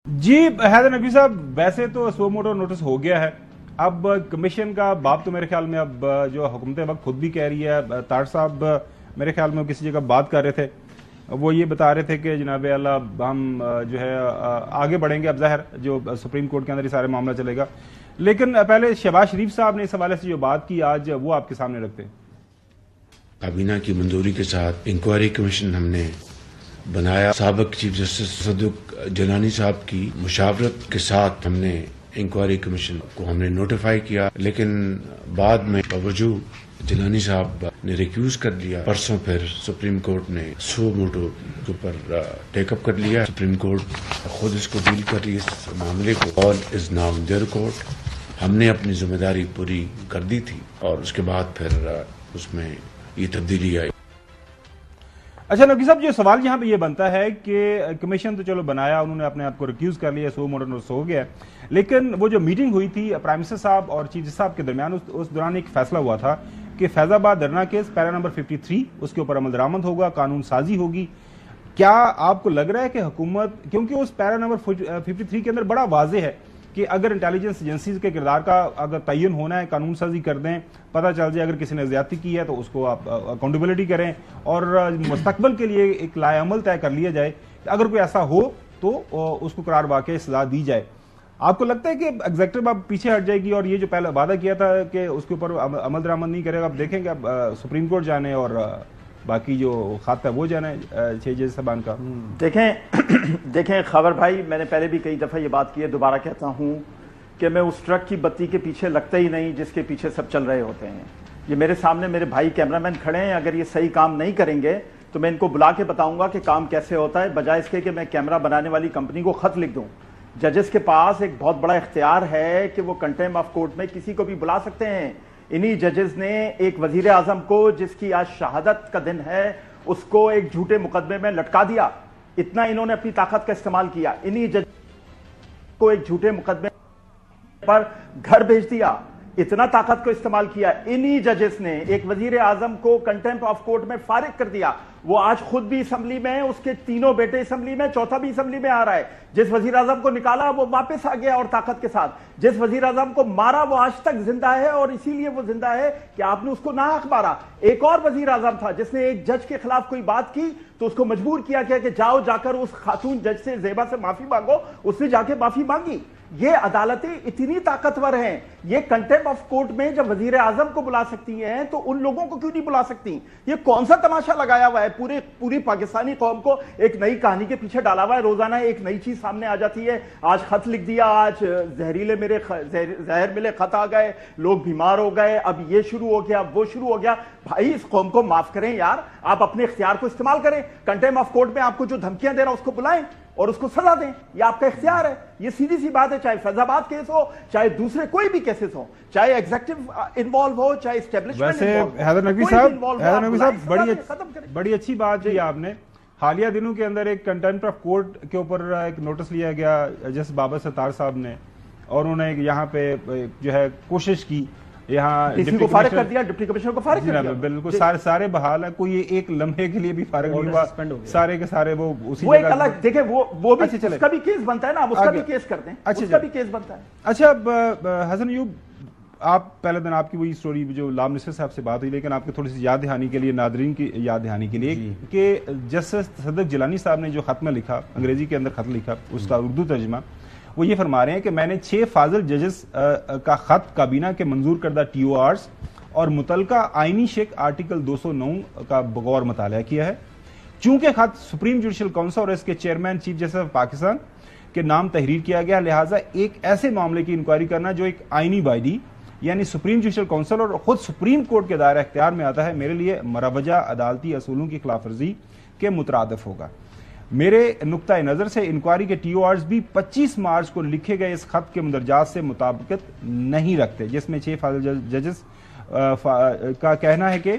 جی حیدر نقوی صاحب، ویسے تو سو موٹو نوٹس ہو گیا ہے. اب کمیشن کا باب تو میرے خیال میں اب جو حکومت وقت خود بھی کہہ رہی ہے. طاہر صاحب میرے خیال میں کسی جگہ بات کر رہے تھے، وہ یہ بتا رہے تھے کہ جناب اللہ ہم جو ہے آگے بڑھیں گے. اب ظاہر جو سپریم کورٹ کے اندر یہ سارے معاملہ چلے گا، لیکن پہلے شہباز شریف صاحب نے اس حوالے سے جو بات کی آج وہ آپ کے سامنے رکھتے ہیں. کابینہ کی منظوری کے ساتھ انکوائری کمیشن ہم نے بنایا. سابق چیف جسٹس صدق جیلانی صاحب کی مشاورت کے ساتھ ہم نے انکوائری کمیشن کو ہم نے نوٹیفائی کیا، لیکن بعد میں باوجود جیلانی صاحب نے ریکیوز کر لیا. پرسوں پھر سپریم کورٹ نے سو موٹو کے اوپر ٹیک اپ کر لیا. سپریم کورٹ خود اس کو ڈیل کر رہی ہے اس معاملے کو. All is now in their court. ہم نے اپنی ذمہ داری پوری کر دی تھی اور اس کے بعد پھر اس میں یہ تبدیلی آئی. اچھا نقوی صاحب، جو سوال یہاں پہ یہ بنتا ہے کہ کمیشن تو چلو بنایا، انہوں نے اپنے آپ کو ریکیوز کر لیا، سو موٹو نوٹس ہو گیا، لیکن وہ جو میٹنگ ہوئی تھی پرائم منسٹر صاحب اور چیف جسٹس صاحب کے درمیان، اس دوران ایک فیصلہ ہوا تھا کہ فیض آباد دھرنا کیس پیرا نمبر 53 اس کے اوپر عمل درآمد ہوگا، قانون سازی ہوگی. کیا آپ کو لگ رہا ہے کہ حکومت، کیونکہ اس پیرا نمبر 53 کے اندر بڑا واضح ہے کہ اگر انٹیلیجنس ایجنسیز کے کردار کا اگر تعین ہونا ہے، قانون سازی کر دیں، پتہ چل جائے اگر کسی نے زیادتی کی ہے تو اس کو آپ اکاؤنٹیبلٹی کریں اور مستقبل کے لیے ایک لائحہ عمل طے کر لیا جائے کہ اگر کوئی ایسا ہو تو اس کو قرار واقع سزا دی جائے. آپ کو لگتا ہے کہ ایگزیکٹو اب پیچھے ہٹ جائے گی اور یہ جو پہلے وعدہ کیا تھا کہ اس کے اوپر عمل درآمد نہیں کرے گا، اب دیکھیں گے اب سپریم کورٹ جانے اور باقی جو خط ہے وہ جانا ہے 6 جج صاحبان کا؟ دیکھیں خبر بھائی، میں نے پہلے بھی کئی دفعہ یہ بات کی ہے، دوبارہ کہتا ہوں کہ میں اس ٹرک کی بتی کے پیچھے لگتا ہی نہیں جس کے پیچھے سب چل رہے ہوتے ہیں. یہ میرے سامنے میرے بھائی کیمرامین کھڑے ہیں، اگر یہ صحیح کام نہیں کریں گے تو میں ان کو بلا کے بتاؤں گا کہ کام کیسے ہوتا ہے، بجائے اس کے کہ میں کیمرہ بنانے والی کمپنی کو خط لکھ دوں. ججز کے پاس ایک بہت بڑا اختیار ہے کہ وہ کنٹیم آف کورٹ میں کسی کو بھی بلا سکتے ہیں. انہی ججز نے ایک وزیر اعظم کو، جس کی آج شہادت کا دن ہے، اس کو ایک جھوٹے مقدمے میں لٹکا دیا. اتنا انہوں نے اپنی طاقت کا استعمال کیا. انہی جج کو ایک جھوٹے مقدمے پر گھر بھیج دیا. اتنا طاقت کو استعمال کیا. انہی ججز نے ایک وزیر اعظم کو کنٹیمپٹ آف کورٹ میں فارغ کر دیا. وہ آج خود بھی اسمبلی میں، اس کے تینوں بیٹے اسمبلی میں، چوتھا بھی اسمبلی میں آ رہا ہے. جس وزیر اعظم کو نکالا وہ واپس آ گیا اور طاقت کے ساتھ. جس وزیر اعظم کو مارا وہ آج تک زندہ ہے، اور اسی لیے وہ زندہ ہے کہ آپ نے اس کو ناحق مارا. ایک اور وزیر اعظم تھا جس نے ایک جج کے خلاف کوئی بات کی تو اس کو مجبور کیا گیا کہ جاؤ جا کر اس خاتون جج سے، زیبا سے معافی مانگو. اس نے جا کے معافی مانگی. یہ عدالتیں اتنی طاقتور ہیں، یہ کنٹیمپٹ آف کورٹ میں جب وزیر اعظم کو بلا سکتی ہیں تو ان لوگوں کو کیوں نہیں بلا سکتی؟ یہ کون سا تماشا لگایا ہوا ہے؟ پوری پاکستانی قوم کو ایک نئی کہانی کے پیچھے ڈالا ہوا ہے. روزانہ ایک نئی چیز سامنے آ جاتی ہے. آج خط لکھ دیا، آج زہر ملے خط آ گئے، لوگ بیمار ہو گئے، اب یہ شروع ہو گیا، اب وہ شروع ہو گیا. بھائی اس قوم کو معاف کریں یار، آپ اپنے اختیار کو استعمال کریں. کنٹیمپٹ آف کورٹ میں آپ کو جو دھمکیاں دے رہا اس کو بلائیں اور اس کو سزا دیں. یہ آپ کا اختیار ہے. یہ سیدھی سی بات ہے. چاہے فیض آباد کیس ہو، چاہے دوسرے کوئی بھی کیسز ہو، چاہے ایگزیکٹو انوالو ہو، چاہے اسٹیبلشمنٹ انوالو ہو. ویسے حیدر نقوی صاحب بڑی اچھی بات کی آپ نے. حالیہ دنوں کے اندر ایک کنٹیمپٹ آف کورٹ کے اوپر ایک نوٹس لیا گیا جسٹس بابر ستار صاحب نے، اور انہوں نے یہاں پہ جو ہے کوشش کی، یہاں کسی کو فارغ کر دیا، ڈپٹی کمشنر کو فارغ کر دیا. بالکل سارے بحال ہے، کوئی ایک لمحے کے لیے بھی فارغ نہیں ہوا، سارے کے سارے وہ اسی ایک الگ. دیکھیں وہ بھی اس کا بھی کیس بنتا ہے نا، اس کا بھی کیس کرتے ہیں، اس کا بھی کیس بنتا ہے. اچھا اب حسن ایوب، آپ پہلے دن آپ کی وہی سٹوری جو لا منسٹر صاحب سے بات ہوئی، لیکن آپ کی تھوڑی سی یاد دہانی کے لیے، ناظرین کی یاد دہانی کے لیے، کہ جسٹس صدق جیلانی صاحب نے جو خط میں لکھا، انگریزی کے اندر خط لکھا، اس کا اردو ترجمہ، وہ یہ فرما رہے ہیں کہ میں نے 6 فاضل ججز کا خط کابینہ کے منظور کردہ ٹی او آرز اور متعلقہ آئینی شک آرٹیکل 209 کا بغور مطالعہ کیا ہے. چونکہ خط سپریم جوڈیشل کونسل اور اس کے chairman chief justice of Pakistan کے نام تحریر کیا گیا، لہٰذا ایک ایسے معاملے کی انکوائری کرنا جو ایک آئینی باڈی یعنی سپریم جوڈیشل کونسل اور خود سپریم کورٹ کے دائرہ اختیار میں آتا ہے، میرے لیے مروجہ عدالتی اصولوں کی خلاف ورزی کے مترادف ہوگا. میرے نقطہ نظر سے انکوائری کے ٹی او آرز بھی 25 مارچ کو لکھے گئے اس خط کے مندرجات سے مطابقت نہیں رکھتے، جس میں 6 فاضل ججز کا کہنا ہے کہ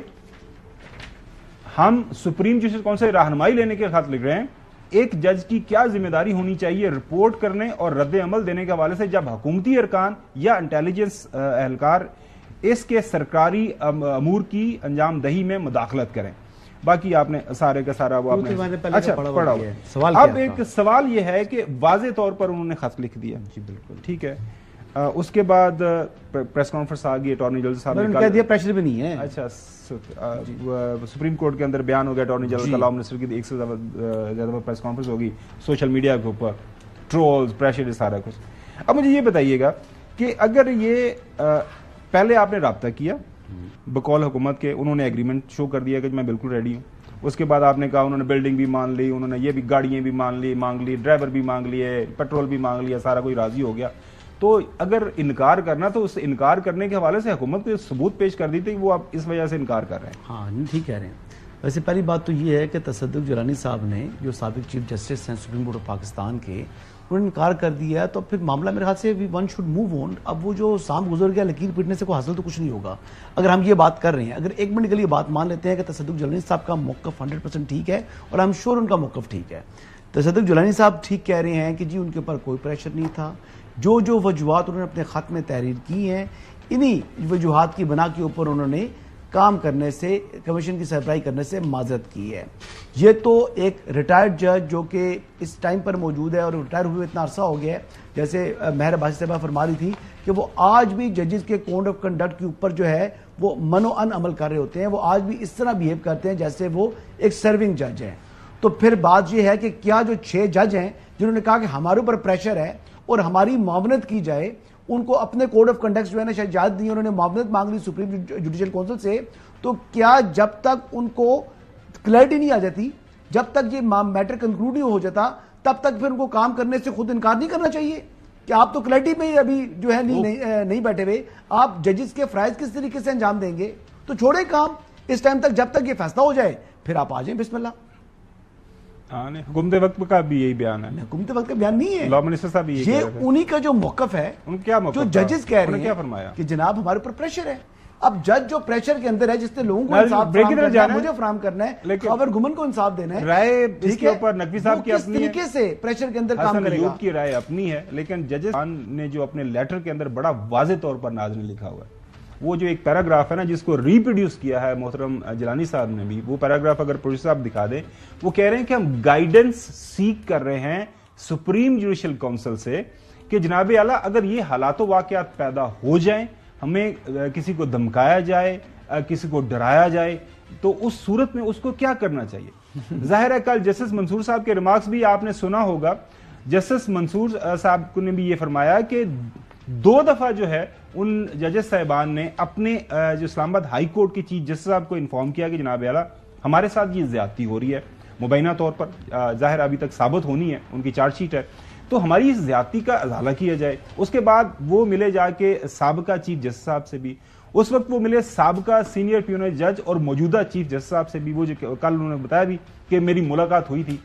ہم سپریم جوڈیشل کونسل سے رہنمائی لینے کے خط لکھ رہے ہیں. ایک جج کی کیا ذمہ داری ہونی چاہیے رپورٹ کرنے اور رد عمل دینے کے حوالے سے جب حکومتی ارکان یا انٹیلیجنس اہلکار اس کے سرکاری امور کی انجام دہی میں مداخلت کریں. باقی آپ نے سارے کا سارا وہ اچھا پڑھا ہوا. سوال اب ایک سوال یہ ہے کہ واضح طور پر انہوں نے خط لکھ دیا. جی بالکل ٹھیک ہے. اس کے بعد پریس کانفرنس آ گئی, اٹارنی جنرل صاحب نے کہہ دیا پریشر بھی نہیں ہے. اچھا, سپریم کورٹ کے اندر بیان ہو گیا, اٹارنی جنرل کا, لا منسٹر کی ایک سے زیادہ پریس کانفرنس ہوگی, سوشل میڈیا کے اوپر ٹرولز, پریشر, سارا کچھ. اب مجھے یہ بتائیے گا کہ اگر یہ پہلے آپ نے رابطہ کیا بقول حکومت کے, انہوں نے ایگریمنٹ شو کر دیا کہ میں بالکل ریڈی ہوں, اس کے بعد آپ نے کہا انہوں نے بلڈنگ بھی مان لی, انہوں نے یہ بھی گاڑیاں بھی مانگ لی, ڈرائیور بھی مانگ لیے, پیٹرول بھی مانگ لیا, سارا کوئی راضی ہو گیا, تو اگر انکار کرنا تو اس انکار کرنے کے حوالے سے حکومت کو ثبوت پیش کر دی تھی, وہ آپ اس وجہ سے انکار کر رہے ہیں. ہاں ٹھیک کہہ رہے ہیں. ویسے پہلی بات تو یہ ہے کہ تصدق جیلانی صاحب نے, جو سابق چیف جسٹس ہیں سپریم کورٹ آف پاکستان کے, انہوں نے انکار کر دیا, تو پھر معاملہ میرے خیال سے ون شوڈ موو آن. اب وہ جو سام گزر گیا لکیر پیٹنے سے کوئی حاصل تو کچھ نہیں ہوگا. اگر ہم یہ بات کر رہے ہیں, اگر ایک منٹ کے لیے بات مان لیتے ہیں کہ تصدق جیلانی صاحب کا موقف 100% ٹھیک ہے, اور ہم شور ان کا موقف ٹھیک ہے. تصدق جیلانی صاحب ٹھیک کہہ رہے ہیں کہ جی ان کے اوپر کوئی پریشر نہیں تھا, جو وجوہات انہوں نے اپنے خط میں تحریر کی ہیں, انہی وجوہات کی بنا کے اوپر انہوں نے کام کرنے سے, کمیشن کی سربراہی کرنے سے معذرت کی ہے. یہ تو ایک ریٹائرڈ جج جو کہ اس ٹائم پر موجود ہے اور ریٹائر ہوئے اتنا عرصہ ہو گیا ہے, جیسے مہر عباسی صاحبہ فرما رہی تھی کہ وہ آج بھی ججز کے کوڈ آف کنڈکٹ کے اوپر جو ہے وہ منو ان عمل کر رہے ہوتے ہیں, وہ آج بھی اس طرح بیہیو کرتے ہیں جیسے وہ ایک سرونگ جج ہیں. تو پھر بات یہ ہے کہ کیا جو 6 جج ہیں جنہوں نے کہا کہ ہمارے اوپر پریشر ہے اور ہماری معاونت کی جائے, ان کو اپنے کوڈ آف کنڈکٹ جو ہے نا شاید یاد نہیں, انہوں نے معاونت مانگ لی سپریم جوڈیشل کونسل سے, تو کیا جب تک ان کو کلیئرٹی نہیں آ جاتی, جب تک یہ میٹر کنکلوڈ نہیں ہو جاتا, تب تک پھر ان کو کام کرنے سے خود انکار نہیں کرنا چاہیے کہ آپ تو کلیئرٹی میں ابھی جو ہے نہیں بیٹھے ہوئے, آپ ججز کے فرائض کس طریقے سے انجام دیں گے, تو چھوڑیں کام اس ٹائم تک, جب تک یہ فیصلہ ہو جائے پھر آپ آ جائیں. بسم اللہ. حکومت وقت کا بھی یہی بیان ہے, حکومت وقت کا بیان نہیں ہے, لا منسٹر صاحب یہ انہی کا جو موقف ہے, جو ججز کہہ رہے ہیں کہ جناب ہمارے اوپر پریشر ہے. اب جج جو پریشر کے اندر ہے, جس نے لوگوں کو انصاف مجھے فراہم کرنا ہے, خاور گمن کو انصاف دینا ہے, رائے اس کے اوپر نقوی صاحب کی اپنی ہے, طریقے سے پریشر کے اندر کام کرے گا, کی رائے اپنی ہے. لیکن ججز نے جو اپنے لیٹر کے اندر بڑا واضح طور پر ناظرین لکھا ہوا ہے, وہ جو ایک پیراگراف ہے نا جس کو ریپروڈیوس کیا ہے محترم جیلانی صاحب نے بھی, وہ پیراگراف اگر پروڈیوسر صاحب دکھا دیں, وہ کہہ رہے ہیں کہ ہم گائیڈنس سیک کر رہے ہیں سپریم جوڈیشل کونسل سے کہ جناب اعلیٰ اگر یہ حالات و واقعات پیدا ہو جائیں, ہمیں کسی کو دھمکایا جائے, کسی کو ڈرایا جائے, تو اس صورت میں اس کو کیا کرنا چاہیے. ظاہر ہے کل جسٹس منصور صاحب کے ریمارکس بھی آپ نے سنا ہوگا, جسٹس منصور صاحب نے بھی یہ فرمایا کہ 2 دفعہ جو ہے ان ججز صاحبان نے اپنے جو اسلام آباد ہائی کورٹ کی چیف جسٹس صاحب کو انفارم کیا کہ جناب اعلیٰ ہمارے ساتھ یہ زیادتی ہو رہی ہے, مبینہ طور پر ظاہر ابھی تک ثابت ہونی ہے, ان کی چارج شیٹ ہے, تو ہماری اس زیادتی کا ازالہ کیا جائے. اس کے بعد وہ ملے جا کے سابقہ چیف جسٹس صاحب سے بھی, اس وقت وہ ملے سابقہ سینئر پیونر جج اور موجودہ چیف جسٹس صاحب سے بھی, وہ جو کل انہوں نے بتایا بھی کہ میری ملاقات ہوئی تھی.